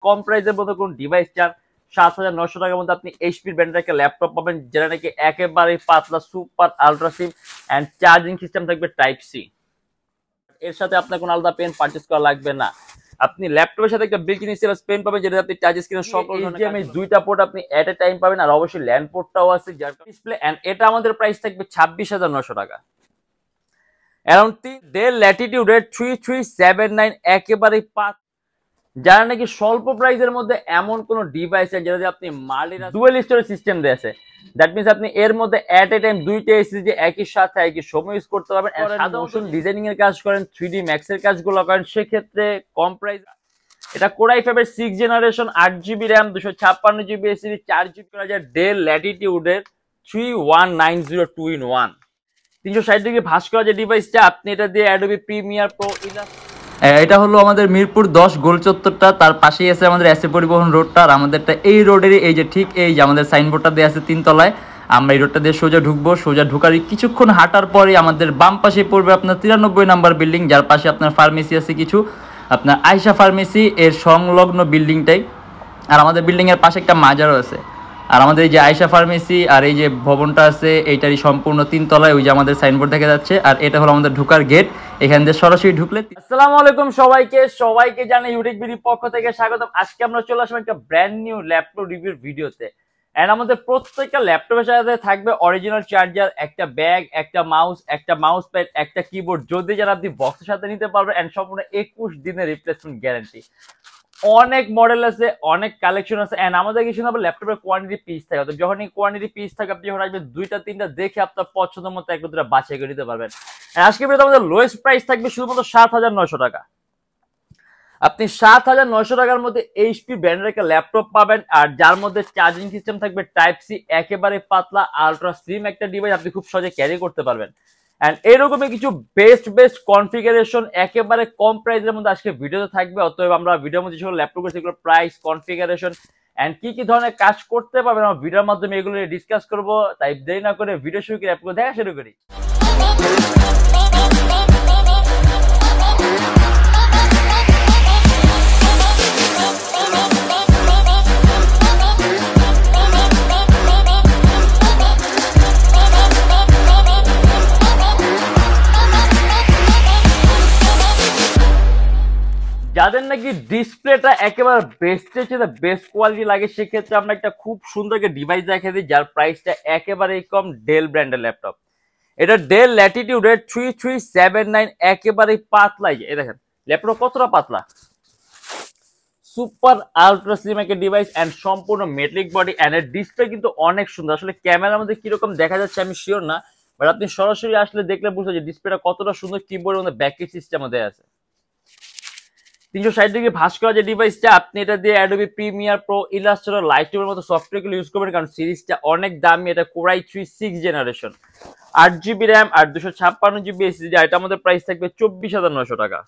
কম প্রাইসের মধ্যে কোন ডিভাইস চান ৭,৯০০ টাকার মধ্যে আপনি এইচপি ব্র্যান্ডের একটা ল্যাপটপ পাবেন, যেটা নাকি একেবারে পাতলা super ultra SIM and charging system থাকবে টাইপ সি। এর সাথে আপনার কোনো আলাদা পেন পারচেজ করা লাগবে না। আপনি ল্যাপটপের সাথে একটা বিল্ট ইন স্টাইলাস পেন পাবেন, যেটা আপনি টাচ স্ক্রিনের সকল HDMI দুইটা পোর্ট আপনি এট এ টাইম পাবেন, আর অবশ্যই ল্যান্ড পোর্টটাও আছে যার ডিসপ্লে। এন্ড এটা আমাদের প্রাইস থাকবে ২৬,৯০০ টাকা। অ্যারাউন্ড ডেল ল্যাটিটিউড 3379 একেবারে যারা নাকি স্বল্প প্রাইসের মধ্যে এমন কোন ডিভাইস আছে যেটা আপনি মাল্টি ডুয়াল স্টোরেজ সিস্টেম দিয়েছে, দ্যাট মিন্স আপনি এর মধ্যে এট এ টাইম দুইটা এসএসডি একই সাথে একই সময় ইউজ করতে পারবেন। সাধারণত ডিজাইনিং এর কাজ করেন, 3D ম্যাক্স এর কাজগুলো করেন, সেক্ষেত্রে কম প্রাইস। এটা কোর i5 এর 6 generation, 8GB RAM, 256GB SSD, 4GB করা যায় ডেল ল্যাটিটিউডের 3190 2-in-1 360 ডিগ্রি ভাঁজ করা যে ডিভাইসটা, আপনি এটা দিয়ে অ্যাডোবি প্রিমিয়ার প্রো এটা হলো আমাদের মিরপুর 10 গোল চত্বরটা, তার পাশেই আছে আমাদের এসএ পরিবহন রোডটা। আর আমাদেরটা এই রোডেরই এই যে ঠিক এই যে আমাদের সাইনবোর্ডটা দেওয়া আছে 3 তলায়, আমরা এই রোডটা দিয়ে সোজা ঢুকবো। সোজা ঢুকার কিছুক্ষণ হাঁটার পরে আমাদের বাম পাশে পড়বে আপনার 93 নাম্বার বিল্ডিং, যার পাশে আপনার ফার্মেসি আছে কিছু, আপনার আয়শা ফার্মেসি এর সংলগ্ন বিল্ডিংটাই। আর আমাদের বিল্ডিংয়ের পাশে একটা মাজারও আছে। আর আমাদের এই যে আয়শা ফার্মেসি আর এই যে ভবনটা আছে এইটারই সম্পূর্ণ 3 তলায়, ওই যে আমাদের সাইনবোর্ড দেখা যাচ্ছে। আর এটা হলো আমাদের ঢোকার গেট, এখান দিয়ে সরাসরি ঢুকলে। আসসালামু আলাইকুম সবাইকে জানাই ইউটিক বিডির পক্ষ থেকে স্বাগতম। আজকে আমরা চলে আসলাম একটা ব্র্যান্ড নিউ ল্যাপটপ রিভিউর ভিডিওতে। এন্ড আমাদের প্রত্যেকটা ল্যাপটপের সাথে থাকবে অরিজিনাল চার্জার, একটা ব্যাগ, একটা মাউস প্যাড, একটা কিবোর্ড, যদি যারা আপনি বক্সের সাথে নিতে পারবেন। এন্ড সম্পূর্ণ 21 দিনের রিপ্লেসমেন্ট গ্যারান্টি। অনেক মডেল আছে, অনেক কালেকশন আছে। এন্ড আমাদের কিছু না ল্যাপটপের কোয়ান্টিটি পিস থাকে, তো যখন এই কোয়ান্টিটি পিস থাকে আপনি যখন আসবেন 2-3টা দেখে আপনার পছন্দ মতো একটা দুটো বাছাই করে নিতে পারবেন। আজকে ভিডিওতে আমাদের লোয়েস্ট প্রাইস থাকবে শুধুমাত্র 7,900 টাকা। আপনি 7,900 টাকার মধ্যে এইচপি ব্র্যান্ডের একটা ল্যাপটপ পাবেন, আর যার মধ্যে চার্জিং সিস্টেম থাকবে টাইপ সি, একেবারে পাতলা আলট্রা স্লিম একটা ডিভাইস, আপনি খুব সহজে ক্যারি করতে পারবেন। এন্ড এরকমই কিছু বেস্ট কনফিগারেশন একেবারে কম প্রাইসের মধ্যে আজকে ভিডিওতে থাকবে। অতএব আমরা ভিডিওর মধ্যে যেগুলো ল্যাপটপ করছি সেগুলো প্রাইস, কনফিগারেশন এন্ড কি ধরনের কাজ করতে পারবেন আমরা ভিডিওর মাধ্যমে এগুলো ডিসকাস করবো। তাই দেরি না করে ভিডিও শুরু করে ল্যাপটপ দেখা শুরু করি। যাদের নাকি ডিসপ্লেটা একেবারে বেস্ট কোয়ালিটি লাগে, সেক্ষেত্রে আমরা একটা খুব সুন্দর একটা ডিভাইস দেখে দিই, যার প্রাইসটা একেবারেই কম। ডেল ব্র্যান্ডের ল্যাপটপ, এটা ডেল ল্যাটিটিউডের 3379, একেবারেই পাতলা। এই দেখেন ল্যাপটপ কতটা পাতলা, সুপার আলট্রা স্লিম একটা ডিভাইস এন্ড সম্পূর্ণ মেটালিক বডি। এন্ড এর ডিসপ্লে কিন্তু অনেক সুন্দর। আসলে ক্যামেরার মধ্যে কিরকম দেখা যাচ্ছে আমি শিওর না, বাট আপনি সরাসরি আসলে দেখলে বুঝতে যে ডিসপ্লেটা কতটা সুন্দর। কিবোর্ডের মধ্যে ব্যাকেট সিস্টেম দেওয়া আছে, 360 ডিগ্রি ভাঁজ করা যে ডিভাইসটা, আপনি এটা দিয়ে অ্যাডোবি প্রিমিয়ার প্রো, ইলাস্ট্রেটর, লাইটরুমের মতো সফটওয়্যারগুলো ইউজ করবেন, কারণ সিরিজটা অনেক দামি। এটা core i3 6 generation, 8GB RAM আর 256GB এসএসডি। এটা আমাদের প্রাইস থাকবে 24,900 টাকা।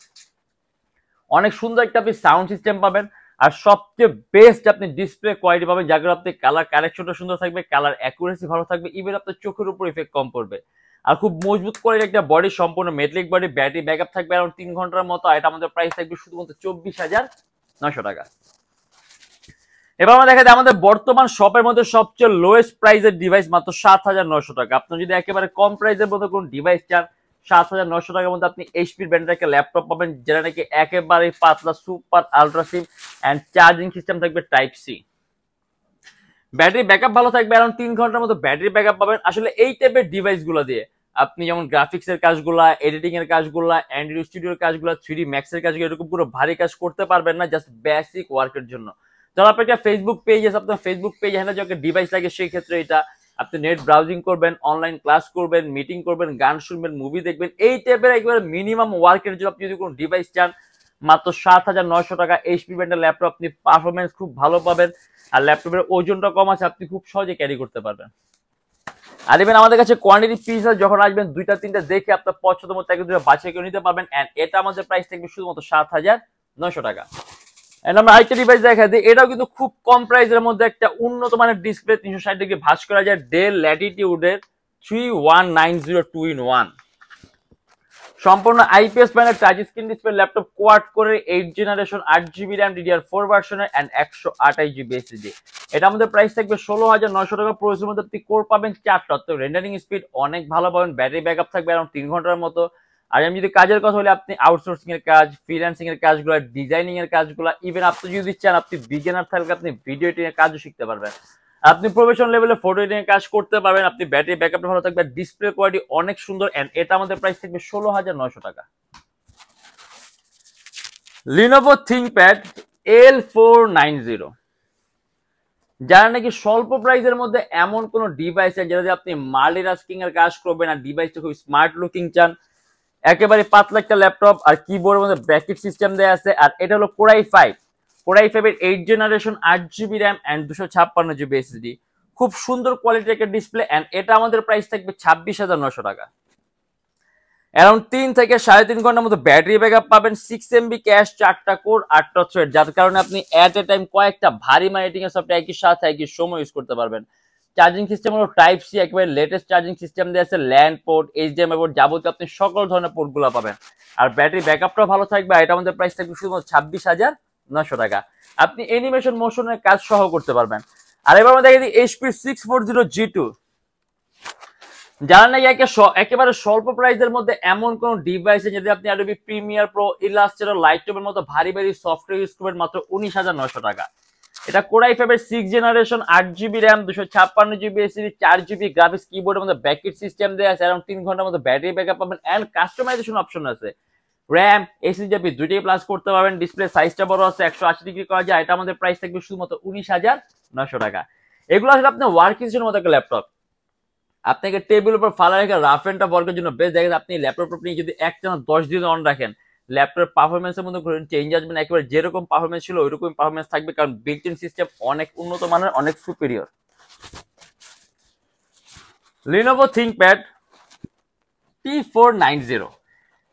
অনেক সুন্দর একটা আপনি সাউন্ড সিস্টেম পাবেন, আর সবচেয়ে বেস্ট আপনি ডিসপ্লে কোয়ালিটি পাবেন, যাগুলো আপনি কালার কারেকশনটা সুন্দর থাকবে, কালার অ্যাকুরেসি ভালো থাকবে, ইভেন আপনার চোখের উপর ইফেক্ট কম পড়বে। আর খুব মজবুত করে একটা বডি, সম্পূর্ণ মেটালিক বডি, ব্যাটারি ব্যাকআপ থাকবে আরাউন্ড 3 ঘন্টার মতো। এটা আমাদের প্রাইস থাকবে শুধুমাত্র 24,900 টাকা। এবার আমরা দেখা যায় আমাদের বর্তমান শপের মধ্যে সবচেয়ে লোয়েস্ট প্রাইসের ডিভাইস মাত্র 7,900 টাকা। আপনি যদি একেবারে কম প্রাইসের মধ্যে কোন ডিভাইস চান, 7,900 টাকার মধ্যে আপনি এইচপি ব্র্যান্ডের একটা ল্যাপটপ পাবেন, যেটা নাকি একেবারে পাতলা super ultra slim and charging system থাকবে টাইপ সি। ব্যাটারি ব্যাকআপ ভালো থাকবে, আরাউন্ড 3 ঘন্টার মতো ব্যাটারি ব্যাকআপ পাবেন। আসলে এই টাইপের ডিভাইস গুলো দিয়ে আপনি যেমন গ্রাফিক্স এর কাজগুলা, এডিটিং এর কাজগুলা, অ্যান্ড্রয়েড স্টুডিওর কাজগুলা, 3D ম্যাক্স এর কাজগুলো, এরকম পুরো ভারী কাজ করতে পারবেন না, জাস্ট বেসিক ওয়ার্কের জন্য। ধরো আপনার একটা ফেসবুক পেজ আছে, আপনার ফেসবুক পেজ হ্যান্ডেল যে একটা ডিভাইস লাগে, সেই ক্ষেত্রে এটা আপনি নেট ব্রাউজিং করবেন, অনলাইন ক্লাস করবেন, মিটিং করবেন, গান শুনবেন, মুভি দেখবেন, এই টাইপের একেবারে মিনিমাম ওয়ার্কের জন্য আপনি যদি কোনো ডিভাইস চান, মাত্র 7,900 টাকা এইচপি ব্র্যান্ডের ল্যাপটপ। আপনি পারফরমেন্স খুব ভালো পাবেন, আর ল্যাপটপের ওজনটা কম আছে, আপনি খুব সহজে ক্যারি করতে পারবেন। আর ইভেন আমাদের কাছে কোয়ান্টিটি পিস আছে, যখন আসবেন 2-3টা দেখে আপনার পছন্দ মতো একটা দুটো বাছাই করে নিতে পারবেন। এন্ড এটা আমাদের প্রাইস থাকবে শুধুমাত্র 7,900 টাকা। এন্ড আমরা আরেকটা ডিভাইস দেখা দিই, এটাও কিন্তু খুব কম প্রাইসের মধ্যে একটা উন্নত মানের ডিসপ্লে, 360 ডিগ্রি ভাঁজ করা যায়, ডেল ল্যাটিটিউডের 3190 2-in-1 সম্পূর্ণ IPS panel touch screen display laptop quad করে 8 জেনারেশন 8 জিবি র্যাম DDR4 ভার্সনের এন্ড 128 জিবি এসএসডি। এটা আমাদের প্রাইস থাকবে 16,900 টাকা। প্রসেসরের মধ্যে আপনি কোর পাবেন 4টা, তো রেন্ডারিং স্পিড অনেক ভালো পাবেন, ব্যাটারি ব্যাকআপ থাকবে অ্যারাউন্ড 3 ঘন্টার মতো। আর আমি যদি কাজের কথা বলি, আপনি আউটসোর্সিং এর কাজ, ফ্রিল্যান্সিং এর কাজগুলো, ডিজাইনিং এর কাজগুলো, ইভেন আপনি যদি চান আপনি বিগিনার থাকলে আপনি ভিডিও এডিটিং এর কাজও শিখতে পারবেন। আপনি প্রফেশনাল লেভেলে ফটো এডিটিং কাজ করতে পারবেন, আপনি ব্যাটারি ব্যাকআপ ভালো থাকবে, ডিসপ্লে কোয়ালিটি অনেক সুন্দর এন্ড এটা আমাদের প্রাইস থাকবে 16,900 টাকা। Lenovo ThinkPad L490, যারা নাকি স্বল্প প্রাইসের মধ্যে এমন কোন ডিভাইস আছে যেটা দিয়ে আপনি মাল্টিটাস্কিং এর কাজ করবেন আর ডিভাইসটা খুব স্মার্ট লুকিং চান, একেবারে পাতলা একটা ল্যাপটপ আর কিবোর্ডের মধ্যে ব্র্যাকেট সিস্টেম দেয়া আছে, আর এটা হলো Core i5 এর 8 generation 8 GB RAM and 256 GB SSD. খুব সুন্দর কোয়ালিটির একটা ডিসপ্লে এন্ড এটা আমাদের প্রাইস থাকবে 26,900 টাকা। অ্যারাউন্ড 3 থেকে 3.5 ঘন্টার মতো ব্যাটারি ব্যাকআপ পাবেন, 6 MB ক্যাশ, 4টা কোর, 8টা থ্রেড, যার কারণে আপনি এট এ টাইম কয়েকটা ভারী মার্কেটিং এর সফটওয়্যার একই সাথে একই সময় ইউজ করতে পারবেন। চার্জিং সিস্টেম হলো টাইপ সি, একেবারে লেটেস্ট চার্জিং সিস্টেম দেওয়া আছে, ল্যান্ড পোর্ট, এইচডিএমআই পোর্ট, যাবতীয় আপনি সকল ধরনের পোর্টগুলো পাবেন। আর ব্যাটারি ব্যাকআপটাও ভালো থাকবে। আর এটা আমাদের প্রাইস থাকবে শুধুমাত্র 26,900 টাকা। আপনি অ্যানিমেশন মোশনের কাজ সহ করতে পারবেন। আর এবার আমরা দেখি HP 640G2, যারা নাকি একেবারে স্বল্প প্রাইসের মধ্যে এমন কোন ডিভাইস যদি আপনি Adobe Premiere Pro, Illustrator, Lightroom এর মতো ভারী ভারী সফটওয়্যার ইউজ করবেন মাত্র 19,900 টাকা। এটা Core i5 এর 6 generation 8 GB RAM 256 GB SSD 4 GB graphics, কিবোর্ডের মধ্যে ব্যাকেট সিস্টেম দেয়া আছে, অ্যারাউন্ড 3 ঘন্টার মতো ব্যাটারি ব্যাকআপ পাবেন এন্ড কাস্টমাইজেশন অপশন আছে। র্যাম এসএসডি আপনি দুইটাই প্লাস করতে পারবেন, ডিসপ্লে সাইজটা বড় আছে, 180 ডিগ্রি করা যায়। এটা আমাদের প্রাইস থাকবে শুধুমাত্র 19,900 টাকা। এগুলো আসলে আপনার ওয়ার্কিং এর মতো একটা ল্যাপটপ, আপনাকে টেবিল উপর ফালা রেখে রাফ এন্ড টাফ ওয়ার্কের জন্য বেস্ট। দেখেন আপনি ল্যাপটপ আপনি যদি একটানা 10 দিন অন রাখেন, ল্যাপটপের পারফরমেন্সের মধ্যে চেঞ্জ আসবে না, একেবারে যেরকম পারফরমেন্স ছিল ওইরকম পারফরমেন্স থাকবে, কারণ বিল্ট ইন সিস্টেম অনেক উন্নত মানের, অনেক সুপিরিয়র। Lenovo ThinkPad T490,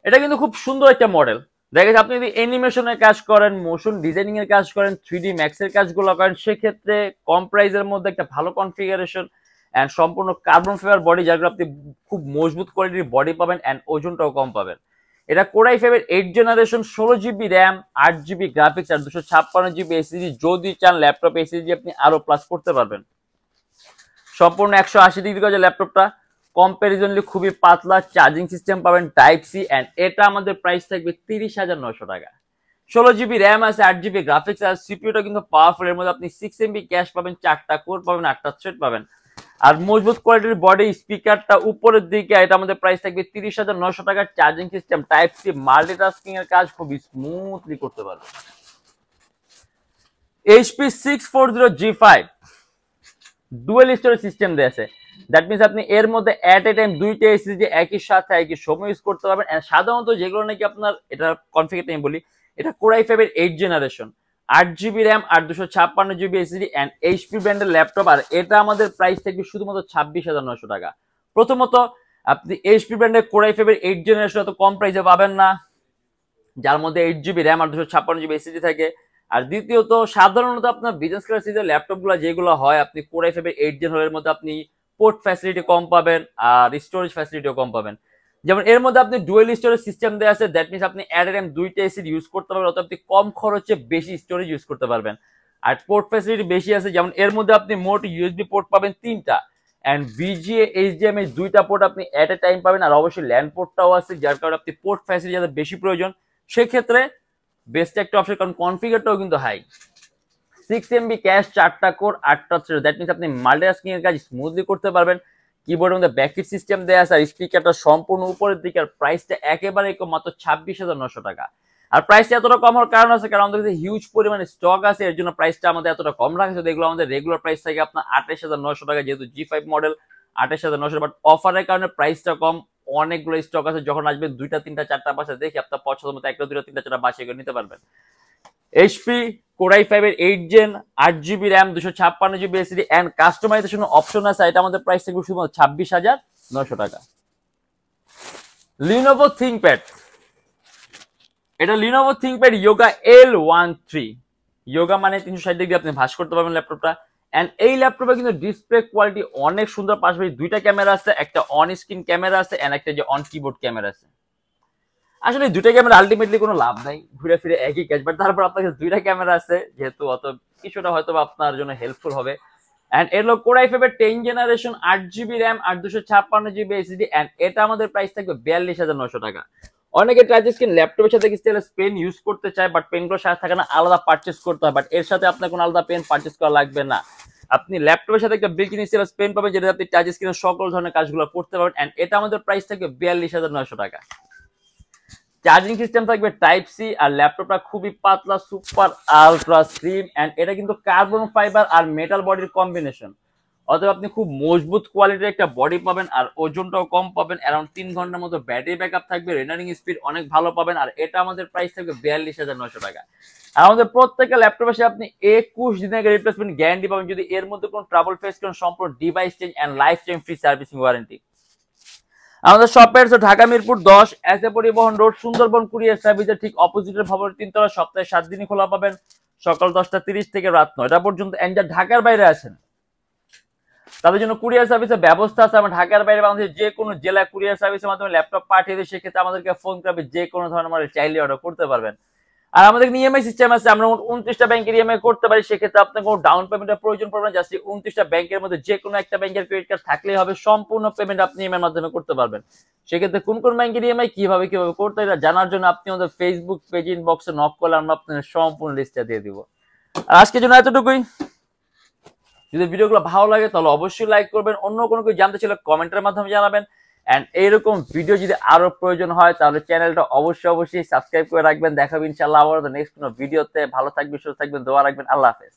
এটা কিন্তু খুব সুন্দর একটা মডেল। দেখেন আপনি যদি অ্যানিমেশনের কাজ করেন, মোশন ডিজাইনিং এর কাজ করেন, 3D Max এর কাজগুলো করেন, সেক্ষেত্রে কম প্রাইসের মধ্যে একটা ভালো কনফিগারেশন এন্ড সম্পূর্ণ কার্বন ফাইবার বডি, যার আপনি খুব মজবুত কোয়ালিটির বডি পাবেন এন্ড ওজনটাও কম পাবেন। এটা Core i5 এর 8 generation 16 GB RAM 8 GB graphics আর 256 জিবি এসএসডি। যদি চান ল্যাপটপ এসএসডি আপনি আরো প্লাস করতে পারবেন। সম্পূর্ণ 180 ডিগ্রি গজের ল্যাপটপটা, কম্পারিজনলি খুবই পাতলা, চার্জিং সিস্টেম পাবেন টাইপ সি এন্ড এটা আমাদের প্রাইস থাকবে 30,900 টাকা। 16 জিবি র্যাম আছে, 8 জিবি গ্রাফিক্স আর সিপিইউটা কিন্তু পাওয়ারফুল, এর মধ্যে আপনি 6 MB ক্যাশ পাবেন, 4টা কোর পাবেন, 8টা থ্রেড পাবেন আর মজবুত কোয়ালিটির বডি, স্পিকারটা উপরের দিকে। এটা আমাদের প্রাইস থাকবে 30,900 টাকা। Charging system type C, multitasking এর কাজ খুব স্মুথলি করতে পারবে। HP 640G5 dual storage system দিয়েছে, দ্যাট মিনস আপনি এর মধ্যে এট এ টাইম দুইটা এসএসডি একই সাথে একই সময় ইউজ করতে পারবেন। সাধারণত যেগুলো নাকি আপনার এটা কনফিগারটা আমি বলি, এটা Core i5 এর 8 জেনারেশন 8 জিবি র্যাম আর 256 জিবি এসএসডি এন্ড HP ব্র্যান্ডের ল্যাপটপ, আর এটা আমাদের প্রাইস থাকবে শুধুমাত্র 26,900 টাকা। প্রথমত আপনি HP ব্র্যান্ডের Core i5 এর 8 জেনারেশন এত কম প্রাইসে পাবেন না, যার মধ্যে 8 জিবি র্যাম আর 256 জিবি এসএসডি থাকে। আর দ্বিতীয়ত সাধারণত আপনার বিজনেস ক্লাস সিরিজের ল্যাপটপগুলো যেগুলো হয়, আপনি Core i5 এর 8 জেন এর মধ্যে আপনি পোর্ট ফ্যাসিলিটি কম পাবেন আর স্টোরেজ ফ্যাসিলিটিও কম পাবেন। যেমন এর মধ্যে আপনি ডুয়েল স্টোরেজ সিস্টেম দেওয়া আছে, দ্যাট মিনস আপনি এট এ টাইম দুইটা এসএসডি ইউজ করতে পারবেন, অর্থাৎ আপনি কম খরচে বেশি স্টোরেজ ইউজ করতে পারবেন। আর পোর্ট ফ্যাসিলিটি বেশি আছে, যেমন এর মধ্যে আপনি মোট ইউএসবি পোর্ট পাবেন 3টা এন্ড VGA HDMI 2টা পোর্ট আপনি এট এ টাইম পাবেন, আর অবশ্যই ল্যান্ড পোর্টটাও আছে, যার কারণে আপনি পোর্ট ফ্যাসিলিটি যাদের বেশি প্রয়োজন সেক্ষেত্রে বেস্ট একটা অপশন, কারণ কনফিগারটাও কিন্তু হাই। 6 MB ক্যাশ, 4টা কোর, 8টা থ্রেড, দ্যাট মিনস আপনি মাল্টিটাস্কিং এর কাজ স্মুথলি করতে পারবেন। কিবোর্ডের মধ্যে ব্যাকলিট সিস্টেম দেয়া আছে আর স্পিকারটা সম্পূর্ণ উপরের দিকে, আর প্রাইসটা একেবারে কম, মাত্র 26,900 টাকা। আর প্রাইসটা এতটা কম হওয়ার কারণ আছে, কারণ আমাদের কাছে হিউজ পরিমাণে স্টক আছে, এর জন্য প্রাইসটা আমাদের এতটা কম রাখা। এগুলো আমাদের রেগুলার প্রাইস থাকে আপনার 28,900 টাকা, যেহেতু G5 মডেল 28,900, বাট অফারের কারণে প্রাইসটা কম। অনেকগুলো স্টক আছে, যখন আসবেন 2টা 3টা 4টা বাসা দেখে আপনার পছন্দ মতো 1টা 2টা 3টা 4টা বাসা নিতে পারবেন। HP Core i5 এর 8 gen 8 GB RAM 256 GB SSD and customization option আছে, এটা আমাদের প্রাইস থাকবে শুধুমাত্র 26,900 টাকা। Lenovo ThinkPad, এটা Lenovo ThinkPad Yoga L13, yoga মানে 360 ডিগ্রি আপনি ভাঁজ করতে পারবেন ল্যাপটপটা। এন্ড এই ল্যাপটপে কিন্তু ডিসপ্লে কোয়ালিটি অনেক সুন্দর, পাশাপাশি দুইটা ক্যামেরা আছে, একটা অন স্ক্রিন ক্যামেরা আছে এন্ড একটা যে অন কিবোর্ড ক্যামেরা আছে। আসলে দুইটা ক্যামেরা আলটিমেটলি কোনো লাভ নাই, ঘুরে ফিরে একই কাজ, বাট তারপর আপনার কাছে দুইটা ক্যামেরা আছে যেহেতু অত কিছুটা হয়তো আপনার জন্য হেল্পফুল হবে। এন্ড এর লোক কোরাই ফেবে 10 জেনারেশন 8 জিবি র্যাম আর 256 জিবি এসএসডি, এন্ড এটা আমাদের প্রাইস থাকবে 42,900 টাকা। অনেকে টাচ স্ক্রিন ল্যাপটপের সাথে পেন ইউজ করতে চায়, বাট পেনগুলো সাথে থাকে না, আলাদা পারচেস করতে হয়, বাট এর সাথে আপনার কোনো আলাদা পেন পারচেস করা লাগবে না। আপনি ল্যাপটপের সাথে একটা বিল্ট ইন স্টাইলাস পেন পাবেন, যেটা আপনি টাচ স্ক্রিনের সকল ধরনের কাজগুলো করতে পারবেন, এন্ড এটা আমাদের প্রাইস থাকবে 42,900 টাকা। চার্জিং সিস্টেম থাকবে টাইপ সি, আর ল্যাপটপটা খুবই পাতলা, সুপার আলট্রা স্লিম, এন্ড এটা কিন্তু কার্বন ফাইবার আর মেটাল বডির কম্বিনেশন, অতএব আপনি খুব মজবুত কোয়ালিটির একটা বডি পাবেন, আর ওজনটাও কম পাবেন। অ্যারাউন্ড 3 ঘন্টার মতো ব্যাটারি ব্যাকআপ থাকবে, রেন্ডারিং স্পিড অনেক ভালো পাবেন, আর এটা আমাদের প্রাইস থাকবে 42,900 টাকা। আর আমাদের প্রত্যেকটা ল্যাপটপে এসে আপনি 21 দিনের রিপ্লেসমেন্ট গ্যারান্টি পাবেন, যদি এর মধ্যে কোনো ট্রাবল ফেস করেন, সম্পূর্ণ device change and lifetime free servicing warranty. আমাদের শপের ঢাকা মিরপুর 10 এস এ পরিবহন রোড, সুন্দরবন কুরিয়ার সার্ভিসের ঠিক অপোজিটের ভবনের 3 তলা, সপ্তাহে 7 দিনই খোলা পাবেন, সকাল 10টা 30 থেকে রাত 9টা পর্যন্ত। এন্ড যারা ঢাকার বাইরে আছেন তাদের জন্য কুরিয়ার সার্ভিসের ব্যবস্থা আছে। আমরা ঢাকার বাইরে বাংলাদেশের যে কোনো জেলায় কুরিয়ার সার্ভিসের মাধ্যমে ল্যাপটপ পাঠিয়ে দিই, সেক্ষেত্রে আমাদেরকে ফোন করবে, যে কোনো ধরনের মডেল চাইলে অর্ডার করতে পারবেন। আর আমাদের ইএমআই সিস্টেম আছে, আমরা 29টা ব্যাংকের ইএমআই করতে পারি, সেক্ষেত্রে আপনার কোনো ডাউন পেমেন্টের প্রয়োজন পড়বে না, জাস্ট 29টা ব্যাংকের মধ্যে যে কোনো একটা ব্যাংকের ক্রেডিট কার্ড থাকলেই হবে, সম্পূর্ণ পেমেন্ট আপনি ইএমআই এর মাধ্যমে করতে পারবেন। সেক্ষেত্রে কোন কোন ব্যাংকের ইএমআই কিভাবে করতে হয় জানার জন্য আপনি আমাদের ফেসবুক পেজ ইনবক্সে নক করলে আমরা আপনাদের সম্পূর্ণ লিস্টটা দিয়ে দিব। আর আজকের জন্য এতটুকুই। যদি ভিডিওগুলো ভালো লাগে তাহলে অবশ্যই লাইক করবেন, অন্য কোনো কিছু জানতে চাইলে কমেন্টের মাধ্যমে জানাবেন, এন্ড এইরকম ভিডিও যদি আরো প্রয়োজন হয় তাহলে চ্যানেলটা অবশ্যই সাবস্ক্রাইব করে রাখবেন। দেখাবো ইনশাআল্লাহ আবার নেক্সট কোনো ভিডিওতে। ভালো থাকবেন, সুস্থ থাকবেন, দোয়া রাখবেন। আল্লাহ হাফেজ।